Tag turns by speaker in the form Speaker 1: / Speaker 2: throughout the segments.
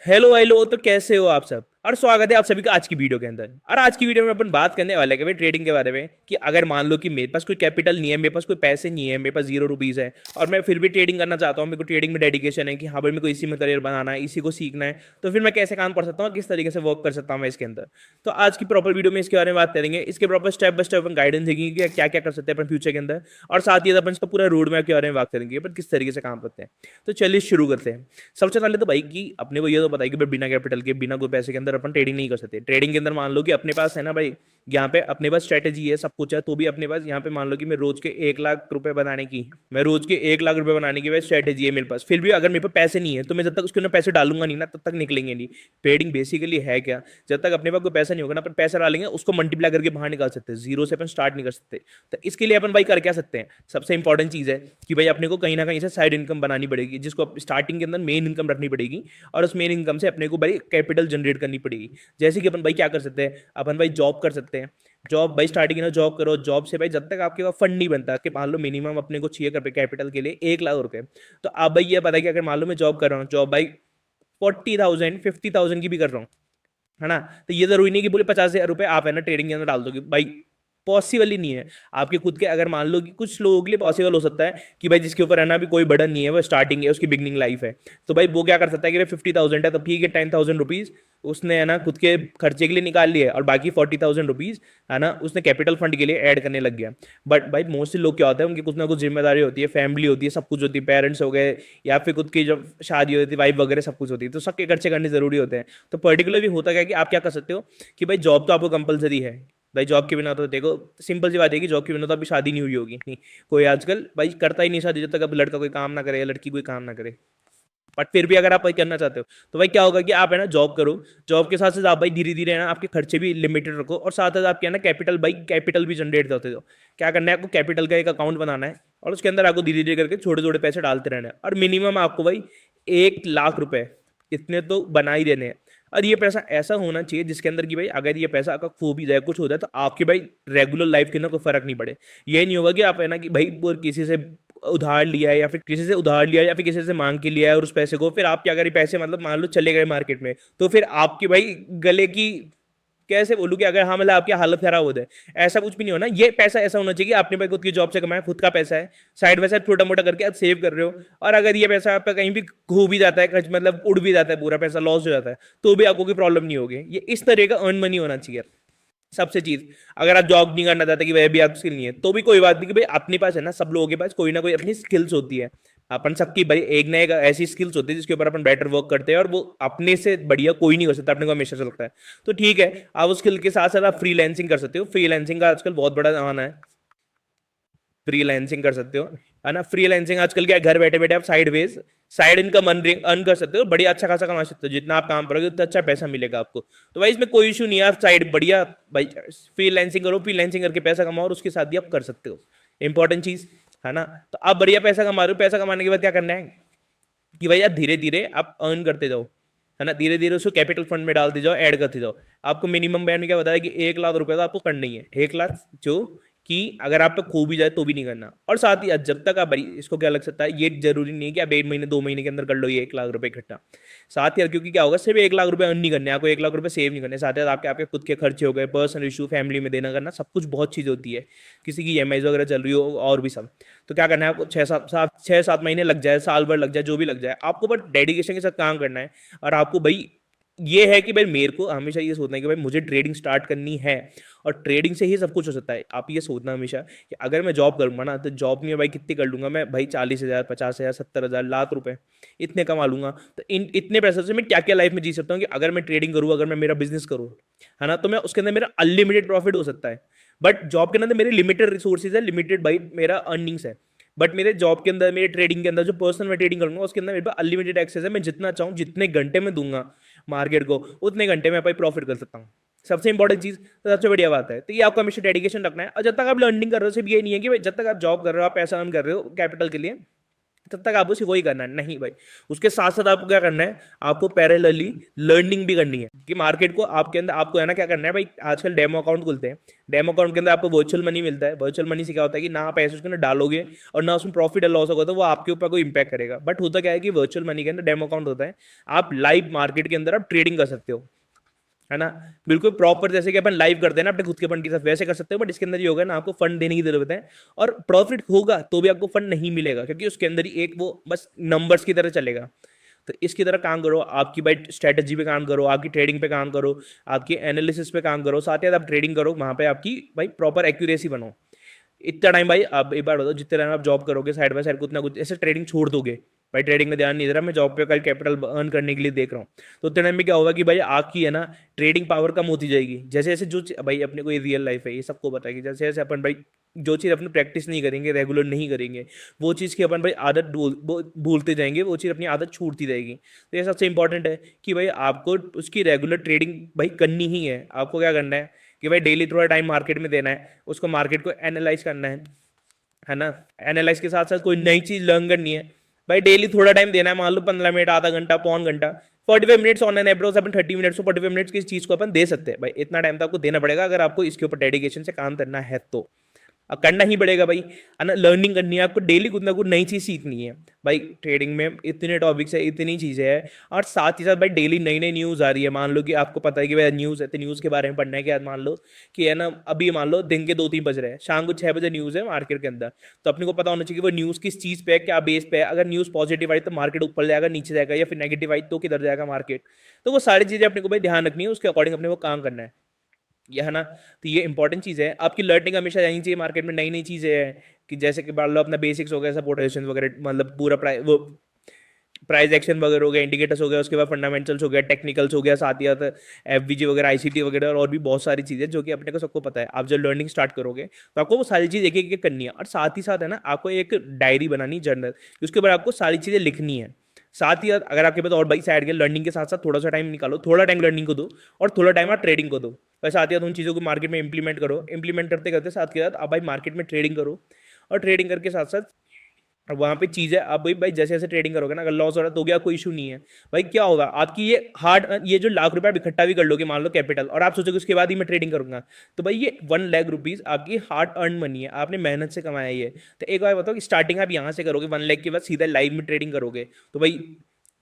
Speaker 1: Hello hello, तो कैसे हो आप सब। और स्वागत है आप सभी का आज की वीडियो के अंदर। और आज की वीडियो में अपन बात करने वाले हैं भाई ट्रेडिंग के बारे में कि अगर मान लो कि मेरे पास कोई कैपिटल नहीं है, मेरे पास कोई पैसे नहीं है, मेरे पास 0 रुपीज़ है और मैं फिर भी ट्रेडिंग करना चाहता हूँ, मेरे को ट्रेडिंग में डेडिकेशन है कि हाँ भाई मेरे को इसी में करियर बनाना है, इसी को सीखना है, तो फिर मैं कैसे काम कर सकता हूँ, किस तरीके से वर्क कर सकता हूँ मैं इसके अंदर। तो आज की प्रॉपर वीडियो में इसके बारे में बात करेंगे, इसके proper step by step upon guidance देंगे कि क्या क्या कर सकते हैं अपन फ्यूचर के अंदर। और साथ ही अपन इसका पूरा रोड मैप के बारे में बात करेंगे अपन किस तरीके से काम करते हैं। तो चलिए शुरू करते हैं। सबसे पहले तो भाई कि अपने को ये तो पता है कि भाई बिना कैपिटल के बिना कोई पैसे के अंदर अपन ट्रेडिंग नहीं कर सकते। ट्रेडिंग के अंदर मान लो कि अपने पास है ना भाई, यहाँ पे अपने पास स्ट्रेटेजी है, सब कुछ है, तो भी अपने पास यहाँ पे मान लो कि मैं रोज के 1 लाख रुपए बनाने की, मैं रोज के 1 लाख रुपए बनाने की भाई स्ट्रेटेजी है मेरे पास। फिर भी अगर मेरे पास पैसे नहीं है तो मैं जब तक उसके अंदर पैसे डालूंगा नहीं ना तब तक निकलेंगे नहीं। ट्रेडिंग बेसिकली है क्या, जब तक अपने पास कोई पैसा नहीं होगा ना अपन पैसा डालेंगे उसको मल्टीप्लाई करके बाहर निकाल सकते हैं, जीरो से अपन स्टार्ट नहीं कर सकते। तो इसके लिए अपन भाई कर क्या सकते हैं, सबसे इंपॉर्टेंट चीज है कि भाई अपने को कहीं ना कहीं से साइड इनकम बनानी पड़ेगी, जिसको स्टार्टिंग के अंदर मेन इनकम रखनी पड़ेगी और उस मेन इनकम से अपने को भाई कैपिटल जनरेट करनी पड़ेगी। जैसे कि अपन भाई क्या कर सकते हैं, अपन भाई जॉब कर सकते हैं। जॉब भाई स्टार्टिंग में जॉब करो, जॉब से भाई जब तक आपके पास फंड नहीं बनता कि मान लो मिनिमम अपने को चाहिए कर कैपिटल के लिए 1 लाख रुपए, तो आप भाई ये पता है कि अगर मान लो मैं जॉब कर रहा हूँ, जॉब भाई 40,000 50,000 की भी कर रहा हूँ, है ना, तो ये जरूरी नहीं कि पूरे 50,000 रुपए आप है ना ट्रेडिंग के अंदर डाल दोगे भाई। पॉसिबल ही नहीं है आपके खुद के। अगर मान लो कि कुछ लोगों के लिए पॉसिबल हो सकता है कि भाई जिसके ऊपर है ना भी कोई बर्डन नहीं है, वो स्टार्टिंग है, उसकी बिगनिंग लाइफ है, तो भाई वो क्या कर सकता है कि भाई 50,000 है तो ठीक है, 10,000 रुपीज उसने है ना खुद के खर्चे के लिए निकाल लिया और बाकी 40,000 रुपीज है ना उसने कैपिटल फंड के लिए ऐड करने लग गया। बट भाई मोस्टली लोग क्या होता है, उनकी कुछ ना कुछ जिम्मेदारी होती है, फैमिली होती है, सब कुछ होती है, पेरेंट्स हो गए या फिर खुद की जब शादी होती है, वाइफ वगैरह सब कुछ होती है, तो सबके खर्चे करने जरूरी होते हैं। तो पर्टिकुलरली होता क्या है कि आप क्या कर सकते हो कि भाई जॉब तो आपको कंपलसरी है। भाई जॉब के बिना तो देखो, सिंपल सी बात है कि जॉब के बिना तो अभी शादी नहीं हुई होगी, नहीं कोई आजकल भाई करता ही नहीं शादी जब तक अब लड़का कोई काम ना करे या लड़की कोई काम ना करे। बट फिर भी अगर आप भाई करना चाहते हो तो भाई क्या होगा कि आप है ना जॉब करो, जॉब के साथ साथ आप भाई धीरे धीरे है ना आपके खर्चे भी लिमिटेड रखो और साथ साथ आपके है ना कैपिटल भाई कैपिटल भी जनरेट होते हो। क्या करना है आपको, कैपिटल का एक अकाउंट बनाना है और उसके अंदर आपको धीरे धीरे करके छोटे छोटे पैसे डालते रहना है और मिनिमम आपको भाई 1 लाख रुपए इतने तो बना ही देने हैं। और ये पैसा ऐसा होना चाहिए जिसके अंदर कि भाई अगर ये पैसा आपका खो भी जाए, कुछ हो जाए, तो आपके भाई रेगुलर लाइफ के ना कोई फर्क नहीं पड़े। ये नहीं होगा कि आप है ना कि भाई वो किसी से उधार लिया है या फिर किसी से उधार लिया है या फिर किसी से मांग के लिया है और उस पैसे को फिर आप क्या करें, पैसे मतलब मान लो चले गए मार्केट में, तो फिर आपकी भाई गले की कैसे बोलूँ कि अगर हाँ मतलब आपकी हालत खराब हो जाए, ऐसा कुछ भी नहीं होना। ये पैसा ऐसा होना चाहिए कि आपने भाई खुद की जॉब से कमाया, खुद का पैसा है, साइड बाय साइड छोटा मोटा करके आप सेव कर रहे हो। और अगर ये पैसा आपका कहीं भी खो भी जाता है, मतलब उड़ भी जाता है, पूरा पैसा लॉस हो जाता है, तो भी आपको कोई प्रॉब्लम नहीं होगी। ये इस तरह का अर्न मनी होना चाहिए सबसे चीज। अगर आप जॉब नहीं करना चाहते कि भाई अभी आप स्किल नहीं है, तो भी कोई बात नहीं कि भाई अपने पास है ना, सब लोगों के पास कोई ना कोई अपनी स्किल्स होती है। अपन सबकी भाई एक ना एक ऐसी स्किल्स होती है जिसके ऊपर अपन बेटर वर्क करते हैं और वो अपने से बढ़िया कोई नहीं हो सकता, अपने को हमेशा से लगता है। तो ठीक है, आप उस स्किल के साथ साथ आप फ्रीलैंसिंग कर सकते हो। फ्रीलैंसिंग का आजकल बहुत बड़ा जमाना है, फ्रीलैंसिंग कर सकते हो, है ना। फ्रीलैंसिंग आजकल क्या, घर बैठे बैठे आप साइड साइड इनकम अर्न कर सकते हो, बढ़िया अच्छा खासा कमा सकते हो। जितना आप काम करोगे उतना अच्छा पैसा मिलेगा आपको। तो भाई इसमें कोई इशू नहीं है, आप साइड बढ़िया भाई फ्रीलैंसिंग करो, फ्रीलैंसिंग करके पैसा कमाओ और उसके साथ भी आप कर सकते हो। इंपॉर्टेंट चीज है ना। तो आप बढ़िया पैसा कमा रहे हो, पैसा कमाने के बाद क्या करना है कि भाई आप धीरे धीरे आप अर्न करते जाओ, है ना, धीरे धीरे उसको कैपिटल फंड में डालते जाओ, ऐड करते जाओ। आपको मिनिमम बैंड में क्या बताया कि 1 लाख रुपए तो आपको करना ही है, 1 लाख जो कि अगर आप पे खो भी जाए तो भी नहीं करना। और साथ ही जब तक आप भाई इसको क्या लग सकता है, ये जरूरी नहीं है कि आप 1 महीने 2 महीने के अंदर कर लो ये 1 लाख रुपए इकट्ठा। साथ ही क्योंकि क्या होगा, सिर्फ 1 लाख रुपए अर्न नहीं करने, आपको 1 लाख रुपए सेव नहीं करने, साथ ही आपके आपके खुद के खर्चे हो गए, पर्सनल इशू, फैमिली में देना करना, सब कुछ बहुत चीज़ होती है, किसी की ईएमआई वगैरह चल रही हो और भी सब। तो क्या करना है आपको, 6-7 महीने लग जाए, साल भर लग जाए, जो भी लग जाए, आपको बट डेडिकेशन के साथ काम करना है। और आपको भाई ये है कि भाई मेरे को हमेशा ये सोचना है कि भाई मुझे ट्रेडिंग स्टार्ट करनी है और ट्रेडिंग से ही सब कुछ हो सकता है। आप ये सोचना हमेशा कि अगर मैं जॉब करूंगा ना, तो जॉब में भाई कितनी कर लूंगा मैं, भाई 40,000 50,000 70,000 लाख रुपए इतने कमा लूंगा। तो इन इतने पैसे से मैं क्या क्या लाइफ में जी सकता हूँ कि अगर मैं ट्रेडिंग करूँ, अगर मैं मेरा बिजनेस करूँ, है ना, तो मैं उसके अंदर मेरा अनलिमिटेड प्रॉफिट हो सकता है। बट जॉब के अंदर मेरे लिमिटेड रिसोर्सेज है, लिमिटेड भाई मेरा अर्निंग्स है। बट मेरे जॉब के अंदर, मेरे ट्रेडिंग के अंदर जो पर्सनल मैं ट्रेडिंग करूंगा उसके अंदर मेरे पास अनलिमिटेड एक्सेस है, मैं जितना चाहूँ जितने घंटे में दूंगा मार्केट को उतने घंटे में भाई प्रॉफिट कर सकता हूँ। सबसे इंपॉर्टेंट चीज, तो सबसे बढ़िया बात है, तो ये आपको हमेशा डेडिकेशन रखना है। और जब तक आप लर्निंग कर रहे हो, सिर्फ ये नहीं है कि भाई जब तक आप जॉब कर रहे हो, आप पैसा अर्न कर रहे हो कैपिटल के लिए, तब तक आपको सिर्फ वही करना है। नहीं भाई, उसके साथ साथ आपको क्या करना है, आपको पैरेलली लर्निंग भी करनी है कि मार्केट को आपके अंदर आपको है ना क्या करना है भाई। आजकल डेमो अकाउंट खुलते हैं, डेमो अकाउंट के अंदर आपको वर्चुअल मनी मिलता है। वर्चुअल मनी से क्या होता है कि ना आप ऐसे उसके अंदर डालोगे और ना उसमें प्रॉफिट या लॉस होगा तो वो आपके ऊपर कोई इंपैक्ट करेगा। बट होता क्या है कि वर्चुअल मनी के अंदर डेमो अकाउंट होता है, आप लाइव मार्केट के अंदर आप ट्रेडिंग कर सकते हो, है ना, बिल्कुल प्रॉपर जैसे कि अपन लाइव करते हैं ना अपने खुद के फंड के साथ, वैसे कर सकते हो। बट इसके अंदर ये होगा ना, आपको फंड देने की जरूरत है और प्रॉफिट होगा तो भी आपको फंड नहीं मिलेगा, क्योंकि उसके अंदर ही एक वो बस नंबर्स की तरह चलेगा। तो इसकी तरह काम करो, आपकी भाई स्ट्रेटजी पे काम करो, आपकी ट्रेडिंग पे काम करो, आपकी एनालिसिस पे काम करो, साथ ही साथ आप ट्रेडिंग करो, वहां पे आपकी भाई प्रॉपर एक्यूरेसी बनो। इतना टाइम भाई, आप एक बार बताओ, जितने टाइम आप जॉब करोगे साइड बाय साइड कुछ ना कुछ ऐसे ट्रेडिंग छोड़ दोगे, भाई ट्रेडिंग में ध्यान नहीं दे रहा मैं, जॉब पे कल कैपिटल अर्न करने के लिए देख रहा हूँ, तो उतने टाइम में क्या होगा कि भाई आपकी है ना ट्रेडिंग पावर कम होती जाएगी। जैसे जैसे जो भाई अपने को ये रियल लाइफ है, ये सबको पता है कि जैसे जैसे अपन भाई जो चीज़ अपनी प्रैक्टिस नहीं करेंगे, रेगुलर नहीं करेंगे, वो चीज़ की अपन भाई आदत भूलते जाएंगे, वो चीज़ अपनी आदत छूटती रहेगी। तो ये सबसे इंपॉर्टेंट है कि भाई आपको उसकी रेगुलर ट्रेडिंग भाई करनी ही है। आपको क्या करना है कि भाई डेली थोड़ा टाइम मार्केट में देना है, उसको मार्केट को एनालाइज करना है ना। एनालाइज के साथ साथ कोई नई चीज लर्न करनी है, भाई डेली थोड़ा टाइम देना है, मान लो 15 मिनट, आधा घंटा, पौन घंटा, 45 minutes on an average upon 30 minutes को 45 मिनट्स की चीज को अपन दे सकते हैं। भाई इतना टाइम तो आपको देना पड़ेगा अगर आपको इसके ऊपर डेडिकेशन से काम करना है तो। अब करना ही पड़ेगा भाई, है ना, लर्निंग करनी है आपको, डेली कुछ ना कुछ नई चीज सीखनी है भाई। ट्रेडिंग में इतने टॉपिक्स है, इतनी चीजें हैं, और साथ ही साथ भाई डेली नई नई न्यूज आ रही है। मान लो कि आपको पता है कि भाई न्यूज है तो न्यूज के बारे में पढ़ना है कि आज मान लो कि है ना, अभी मान लो दिन के 2-3 बज रहे हैं, शाम को 6 बजे न्यूज है मार्केट के अंदर, तो अपने को पता होना चाहिए कि वो न्यूज किस चीज पे है, क्या बेस पे है। अगर न्यूज पॉजिटिव आई तो मार्केट ऊपर जाएगा, नीचे जाएगा, या फिर नेगेटिव आई तो किधर जाएगा मार्केट। तो वो सारी चीजें अपने को भाई ध्यान रखनी है, उसके अकॉर्डिंग अपने को काम करना है, ये है ना। तो ये इंपॉर्टेंट चीज़ है, आपकी लर्निंग हमेशा रहनी चाहिए मार्केट में, नई नई चीज़ें हैं कि जैसे कि मान लो अपना बेसिक्स हो गया, सपोर्टेशन वगैरह, मतलब पूरा वो प्राइस एक्शन वगैरह हो गया, इंडिकेटर्स हो गया, उसके बाद फंडामेंटल्स हो गया, टेक्निकल्स हो गया, साथ ही साथ एफवीजी वगैरह, आईसीटी वगैरह, और भी बहुत सारी चीज़ें जो कि अपने को सबको पता है। आप जब लर्निंग स्टार्ट करोगे तो आपको वो सारी चीज़ एक एक करनी है, और साथ ही साथ है ना आपको एक डायरी बनानी, जर्नल, उसके ऊपर आपको सारी चीज़ें लिखनी है। साथ ही अगर आपके पास और भाई साइड के लर्निंग के साथ साथ थोड़ा सा टाइम निकालो, थोड़ा टाइम लर्निंग को दो और थोड़ा टाइम आप ट्रेडिंग को दो। और साथ ही साथ उन चीज़ों को मार्केट में इंप्लीमेंट करो, इंप्लीमेंट करते करते साथ के साथ आप भाई मार्केट में ट्रेडिंग करो, और ट्रेडिंग करके साथ साथ अब वहाँ पे चीज़ है, आप भाई जैसे जैसे ट्रेडिंग करोगे ना, अगर लॉस हो रहा है तो गया, कोई इशू नहीं है भाई। क्या होगा, आपकी ये ये जो लाख रुपए आप इकट्ठा भी कर लोगे मान लो कैपिटल, और आप सोचोगे उसके बाद ही मैं ट्रेडिंग करूंगा, तो भाई ये 1 लाख रुपीज़ आपकी हार्ड अर्न मनी है, आपने मेहनत से कमाया ये। तो एक बार बताओ कि स्टार्टिंग आप यहाँ से करोगे 1 लाख के बाद सीधा लाइव में ट्रेडिंग करोगे, तो भाई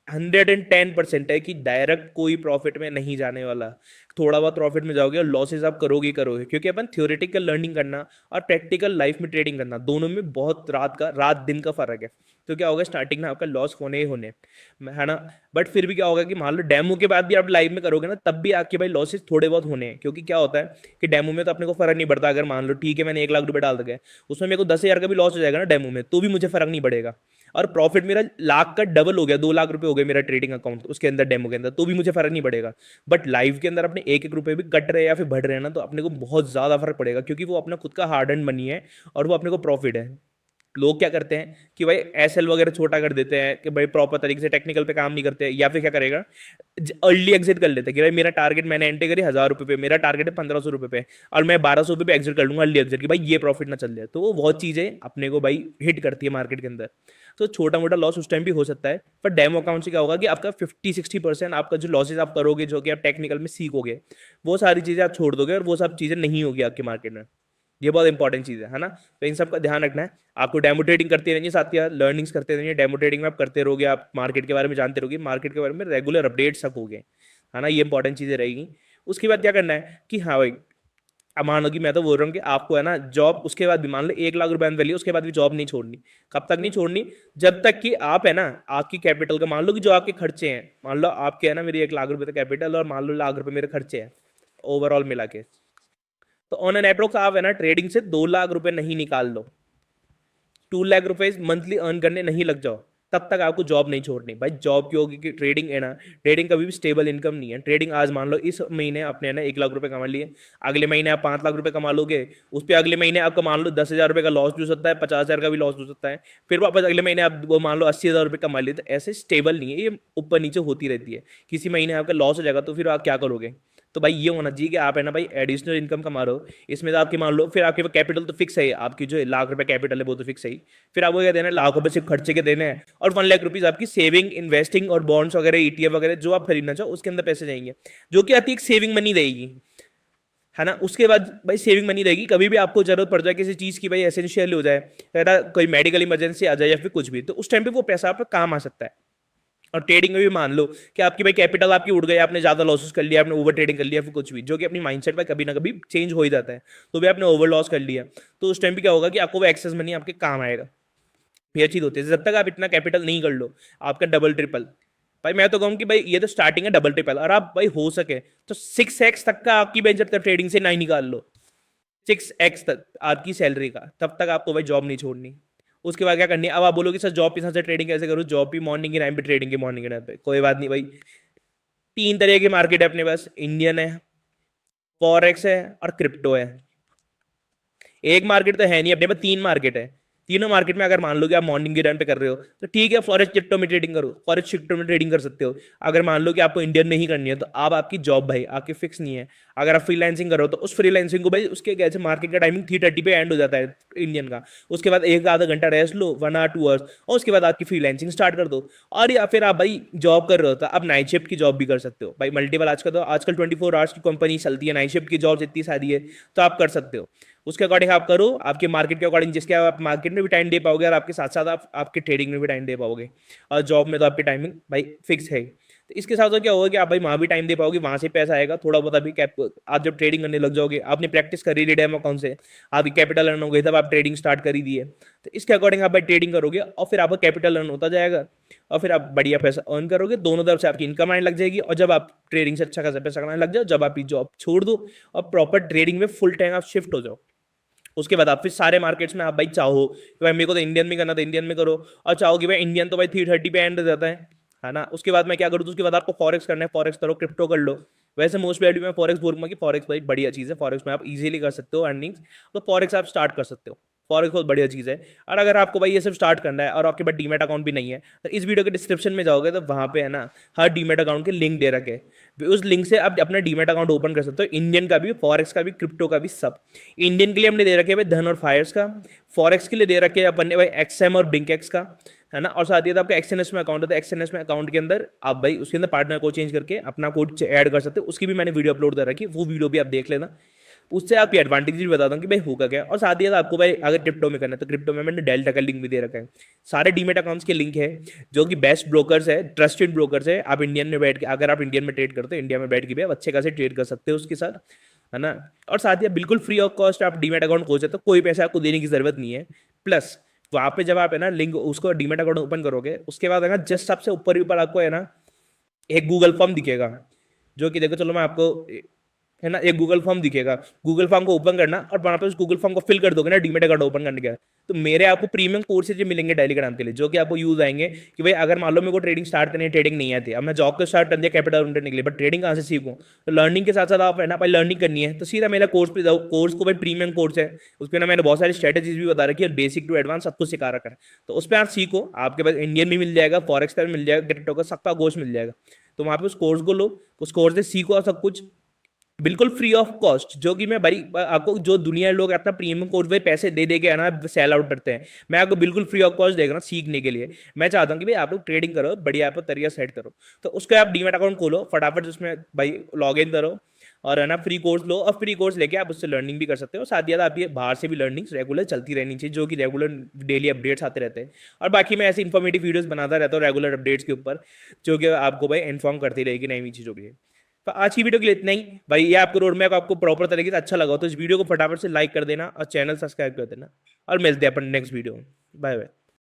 Speaker 1: 110% है कि डायरेक्ट कोई प्रॉफिट में नहीं जाने वाला, थोड़ा बहुत प्रॉफिट में जाओगे और लॉसेज आप करोगे ही करोगे, क्योंकि अपन थ्योरेटिकल लर्निंग करना और प्रैक्टिकल लाइफ में ट्रेडिंग करना, दोनों में बहुत रात दिन का फर्क है। तो क्या होगा, स्टार्टिंग में आपका लॉस होने ही होने, है ना। बट फिर भी क्या होगा कि मान लो डेमो के बाद भी आप लाइव में करोगे ना, तब भी आपके भाई लॉसेज थोड़े बहुत होने हैं, क्योंकि क्या होता है कि डेमो में तो अपने को फर्क नहीं पड़ता। अगर मान लो ठीक है मैंने 1 लाख रुपए डाल दिए, उसमें मेरे को 10,000 का भी लॉस हो जाएगा ना डेमो में, तो भी मुझे फर्क नहीं पड़ेगा, और प्रॉफिट मेरा लाख का डबल हो गया, 2 लाख रुपए हो गए मेरा ट्रेडिंग अकाउंट उसके अंदर डेमो के अंदर, तो भी मुझे फर्क नहीं पड़ेगा। बट लाइव के अंदर अपने एक एक रुपए भी कट रहे हैं या फिर बढ़ रहे हैं ना, तो अपने को बहुत ज्यादा फर्क पड़ेगा, क्योंकि वो अपना खुद का हार्ड एंड मनी है और वो अपने को प्रॉफिट है। लोग क्या करते हैं कि भाई एसएल वगैरह छोटा कर देते हैं, कि भाई प्रॉपर तरीके से टेक्निकल पे काम नहीं करते, या फिर क्या करेगा, अर्ली एग्जिट कर लेते हैं कि भाई मेरा टारगेट, मैंने एंट्री करी 1,000 रुपये पे, मेरा टारगेट है 1,500 रुपये पे, और मैं 1,200 रुपये पे एग्जिट कर लूंगा अर्ली एग्जिट, कि भाई ये प्रॉफिट ना चल जाए। तो वो बहुत चीजें अपने को भाई हिट करती है मार्केट के अंदर। तो छोटा मोटा लॉस उस टाइम भी हो सकता है, पर डेमो अकाउंट से क्या होगा कि आपका 50-60% आपका जो लॉसेज आप करोगे, जो कि आप टेक्निकल में सीखोगे, वो सारी चीजें आप छोड़ दोगे, और वो सब चीजें नहीं होगी आपके मार्केट में। ये बहुत इंपॉर्टेंट चीज़ है ना। तो इन सब का ध्यान रखना है, आपको डेमो ट्रेडिंग करते रहिए, साथ ही लर्निंग्स करते रहिए। डेमो ट्रेडिंग में आप करते रहोगे, आप मार्केट के बारे में जानते रहोगे, मार्केट के बारे में रेगुलर अपडेट्स तक होगे, है ना। ये इंपॉर्टेंट चीज़ें रहेगी। उसके बाद क्या करना है कि हाँ भाई, अब मान लो कि मैं तो बोल रहा हूँ कि आपको है ना जॉब, उसके बाद भी मान लो 1 लाख रुपए वैल्यू, उसके बाद भी जॉब नहीं छोड़नी। कब तक नहीं छोड़नी, जब तक कि आप है ना आपकी कैपिटल का, मान लो कि जो आपके खर्चे हैं, मान लो आपके है ना मेरी 1 लाख रुपए का कैपिटल, और मान लो लाख रुपए मेरे खर्चे हैं ओवरऑल मिला के, तो ऑन एन अप्रोक्स आप है ना ट्रेडिंग से 2 लाख रुपए नहीं निकाल लो, 2 लाख रुपए मंथली अर्न करने नहीं लग जाओ, तब तक आपको जॉब नहीं छोड़नी। भाई जॉब क्यों होगी कि ट्रेडिंग है ना, ट्रेडिंग कभी भी स्टेबल इनकम नहीं है। ट्रेडिंग आज मान लो इस महीने आपने है ना 1 लाख रुपए कमा लिए, अगले महीने आप 5 लाख रुपए कमा लोगे, उस पर अगले महीने आपका मान लो 10,000 रुपए का लॉस भी हो सकता है, 50,000 का भी लॉस हो सकता है, फिर वापस अगले महीने आप वो मान लो 80,000 रुपए कमा लिए। तो ऐसे स्टेबल नहीं है, ये ऊपर नीचे होती रहती है। किसी महीने आपका लॉस हो जाएगा तो फिर आप क्या करोगे, तो भाई ये होना चाहिए कि आप है ना भाई एडिशनल इनकम कमा रहे हो, इसमें तो आपकी मान लो फिर आपके कैपिटल तो फिक्स है, आपकी जो ₹1,00,000 कैपिटल है वो तो फिक्स है ही, फिर आपको क्या देना है, ₹1,00,000 सिर्फ खर्चे के देने हैं, और ₹1,00,000 आपकी सेविंग, इन्वेस्टिंग और बॉन्ड्स वगैरह, ETF वगैरह जो आप खरीदना चाहो उसके अंदर पैसे जाएंगे, जो कि आपकी एक सेविंग मनी रहेगी, है ना। उसके बाद भाई सेविंग मनी रहेगी, कभी भी आपको जरूरत पड़ जाए किसी चीज़ की, भाई एसेंशियल हो जाए, है कोई मेडिकल इमरजेंसी आ जाए या फिर कुछ भी, तो उस टाइम पे वो पैसा आप काम आ सकता है। और ट्रेडिंग में भी मान लो कि आपकी भाई कैपिटल आपकी उड़ गई, आपने ज्यादा लॉसेस कर लिया, आपने ओवर ट्रेडिंग कर लिया, फिर कुछ भी, जो कि अपनी माइंडसेट में कभी ना कभी चेंज हो ही जाता है, तो भी आपने ओवर लॉस कर लिया, तो उस टाइम पे क्या होगा कि आपको वो एक्सेस मनी आपके काम आएगा। ये चीज होती है, जब तक आप इतना कैपिटल नहीं कर लो आपका डबल ट्रिपल, भाई मैं तो कहूँ कि भाई ये तो स्टार्टिंग है डबल ट्रिपल, और आप भाई हो सके तो 6x तक का आपकी बेंच तक ट्रेडिंग से ना ही निकाल लो, 6x तक आपकी सैलरी का, तब तक आपको भाई जॉब नहीं छोड़नी। उसके बाद क्या करनी है, अब आप बोलोगे सर जॉब के साथ से ट्रेडिंग कैसे करूँ, जॉब भी मॉर्निंग के टाइम पे, ट्रेडिंग के मॉर्निंग के टाइम पे, कोई बात नहीं भाई, 3 तरह की मार्केट है अपने पास, इंडियन है, फॉरेक्स है और क्रिप्टो है। एक मार्केट तो है नहीं अपने पास, 3 मार्केट है। तीनों मार्केट में अगर मान लो कि आप मॉर्निंग के टाइम पे कर रहे हो तो ठीक है, फॉरेक्स क्रिप्टो में ट्रेडिंग करो, फॉरेक्स क्रिप्टो में ट्रेडिंग कर सकते हो। अगर मान लो कि आपको इंडियन नहीं करनी है तो आप, आपकी जॉब भाई आपकी फिक्स नहीं है, अगर आप फ्रीलांसिंग करो तो उस फ्रीलांसिंग को भाई उसके कैसे मार्केट का टाइमिंग 3:30 पे एंड हो जाता है इंडियन का, उसके बाद 1 आधा घंटा रेस्ट लो, 1 और 2 आवर्स, और उसके बाद आपकी फ्रीलांसिंग स्टार्ट कर दो। और या फिर आप भाई जॉब कर रहे हो तो आप नाइट शिफ्ट की जॉब भी कर सकते हो भाई, मल्टीपल आजकल 24 आवर्स की कंपनी चलती है, नाइट शिफ्ट की जॉब इतनी सारी है, तो आप कर सकते हो। उसके अकॉर्डिंग आप करो, आपके मार्केट के अकॉर्डिंग, जिसके आप मार्केट में भी टाइम दे पाओगे और आपके साथ साथ आप आपके ट्रेडिंग में भी टाइम दे पाओगे, और जॉब में तो आपकी टाइमिंग भाई फिक्स है। तो इसके साथ साथ क्या होगा कि आप भाई वहाँ भी टाइम दे पाओगे, वहाँ से पैसा आएगा थोड़ा बहुत, अभी कैप आप जब ट्रेडिंग करने लग जाओगे, आपने प्रैक्टिस करी ली डेमो अकाउंट से, आपकी कैपिटल अर्न हो गई, तब आप ट्रेडिंग स्टार्ट कर ही दिए, तो इसके अकॉर्डिंग आप भाई ट्रेडिंग करोगे और फिर आपका कैपिटल अर्न होता जाएगा, और फिर आप बढ़िया पैसा अर्न करोगे, दोनों तरफ से आपकी इनकम आने लग जाएगी। और जब आप ट्रेडिंग से अच्छा खासा पैसा कमाने लग जाओ, जब आप ये जॉब छोड़ दो और प्रॉपर ट्रेडिंग में फुल टाइम आप शिफ्ट हो जाओ, उसके बाद आप फिर सारे मार्केट्स में आप भाई चाहो कि भाई मेरे को तो इंडियन में करना, तो इंडियन में करो, और चाहो कि भाई इंडियन तो भाई 3:30 पे एंड हो जाता है ना। उसके बाद मैं क्या करूँ, तो उसके बाद आपको फॉरेक्स करना है, फॉरेक्स करो, क्रिप्टो कर लो। वैसे मोस्ट वैल्यू में फॉरेक्स बोलूंगा कि फॉरेक्स भाई बढ़िया चीज़ है, फॉरेक्स में आप इजीली कर सकते हो अर्निंग्स, तो फॉरेक्स आप स्टार्ट कर सकते हो, फॉरेक्स बहुत बढ़िया चीज़ है। और अगर आपको भाई ये सब स्टार्ट करना है और आपके पास डीमेट अकाउंट भी नहीं है, तो इस वीडियो के डिस्क्रिप्शन में जाओगे तो वहाँ पे है ना हर डीमेट अकाउंट के लिंक दे रखे, उस लिंक से आप अपना डीमेट अकाउंट ओपन कर सकते हो, इंडियन का भी, फॉरेक्स का भी, क्रिप्टो का भी, सब। इंडियन के लिए हमने दे रखे हैं भाई धन और फायर्स का, फॉरेक्स के लिए दे रखे हैं अपन ने भाई एक्सएम और ब्लिंकएक्स का, है ना। और साथ ही आपका एक्सएनएस में अकाउंट है, तो एक्सएनएस में अकाउंट के अंदर आप भाई उसके अंदर पार्टनर को चेंज करके अपना कोड ऐड कर सकते हो, उसकी भी मैंने वीडियो अपलोड कर रखी है, वो वीडियो भी आप देख लेना। उससे आपकी एडवांटेज भी बताता हूँ कि भाई होगा क्या। और साथ ही आपको भाई अगर क्रिप्टो में करना है तो क्रिप्टो में मैंने डेल्टा का लिंक भी दे रखा है, सारे डीमेट अकाउंट्स के लिंक है, जो कि बेस्ट ब्रोकर्स है, ट्रस्टेड ब्रोकर्स है। आप इंडियन में बैठ के, अगर आप इंडियन में ट्रेड करते हो, इंडिया में बैठ के भी आप अच्छे खासे ट्रेड कर सकते हो उसके साथ, है ना। और साथ ही बिल्कुल फ्री ऑफ कॉस्ट आप डीमेट अकाउंट खोल सकते हो, कोई पैसा आपको देने की जरूरत नहीं है। प्लस वहाँ पे जब आप है ना लिंक उसको डीमेट अकाउंट ओपन करोगे, उसके बाद है ना जस्ट सबसे ऊपर ऊपर आपको है ना एक गूगल फॉर्म दिखेगा, जो कि देखो, चलो मैं आपको, है ना, एक गूगल फॉर्म दिखेगा, गूगल फॉर्म को ओपन करना और वहां पे उस गूगल फॉर्म को फिल कर दोगे ना डीमेट अकाउंट ओपन करने के बाद, तो मेरे आपको प्रीमियम कोर्सेज मिलेंगे टेलीग्राम के लिए, जो कि आपको यूज आएंगे कि भाई अगर मान लो मेरे को ट्रेडिंग स्टार्ट करनी है, ट्रेडिंग नहीं आती, अब मैं जॉब को स्टार्ट कर दिया कैपिटल अर्न करने के लिए, बट ट्रेडिंग कहाँ से सीखूं, तो लर्निंग के साथ साथ आप है ना भाई लर्निंग करनी है तो सीधा मेरा कोर्स पे जाओ, कोर्स को भाई प्रीमियम कोर्स है, उस पर ना मैंने बहुत सारी स्ट्रेटेजीज भी बता रखी है, बेसिक टू एडवांस सब कुछ सिखा रखा है, तो उस पर आप सीखो, आपके पास इंडियन भी मिल जाएगा, फॉरेक्स का भी मिल जाएगा, क्रिप्टो का सबका कोर्स मिल जाएगा, तो वहाँ पे उस कोर्स को लो, उस कोर्स से सीखो सब कुछ बिल्कुल फ्री ऑफ कॉस्ट, जो कि मैं भाई आपको, जो दुनिया के लोग अपना प्रीमियम कोर्स पे पैसे दे दे के है ना सेल आउट करते हैं, मैं आपको बिल्कुल फ्री ऑफ कॉस्ट देगा ना सीखने के लिए। मैं चाहता हूँ कि भाई आप लोग ट्रेडिंग करो, बढ़िया आप तरीका सेट करो, तो उसका आप डीमेट अकाउंट खोलो फटाफट, उसमें भाई लॉग इन करो और है ना फ्री कोर्स लो, और फ्री कोर्स लेके आप उससे लर्निंग भी कर सकते हो। साथ ही आप ये बाहर से भी लर्निंग्स रेगुलर चलती रहनी चाहिए, जो कि रेगुलर डेली अपडेट्स आते रहते हैं, और बाकी मैं ऐसे इन्फॉर्मेटिव वीडियोस बनाता रहता हूँ रेगुलर अपडेट्स के ऊपर, जो कि आपको भाई इन्फॉर्म करती रहेगी नई नई चीज़ों के लिए। तो आज की वीडियो के लिए इतना ही भाई, ये आपको रोड मैप आपको प्रॉपर तरीके से अच्छा लगा तो इस वीडियो को फटाफट से लाइक कर देना और चैनल सब्सक्राइब कर देना, और मिलते हैं अपन नेक्स्ट वीडियो में। Bye bye.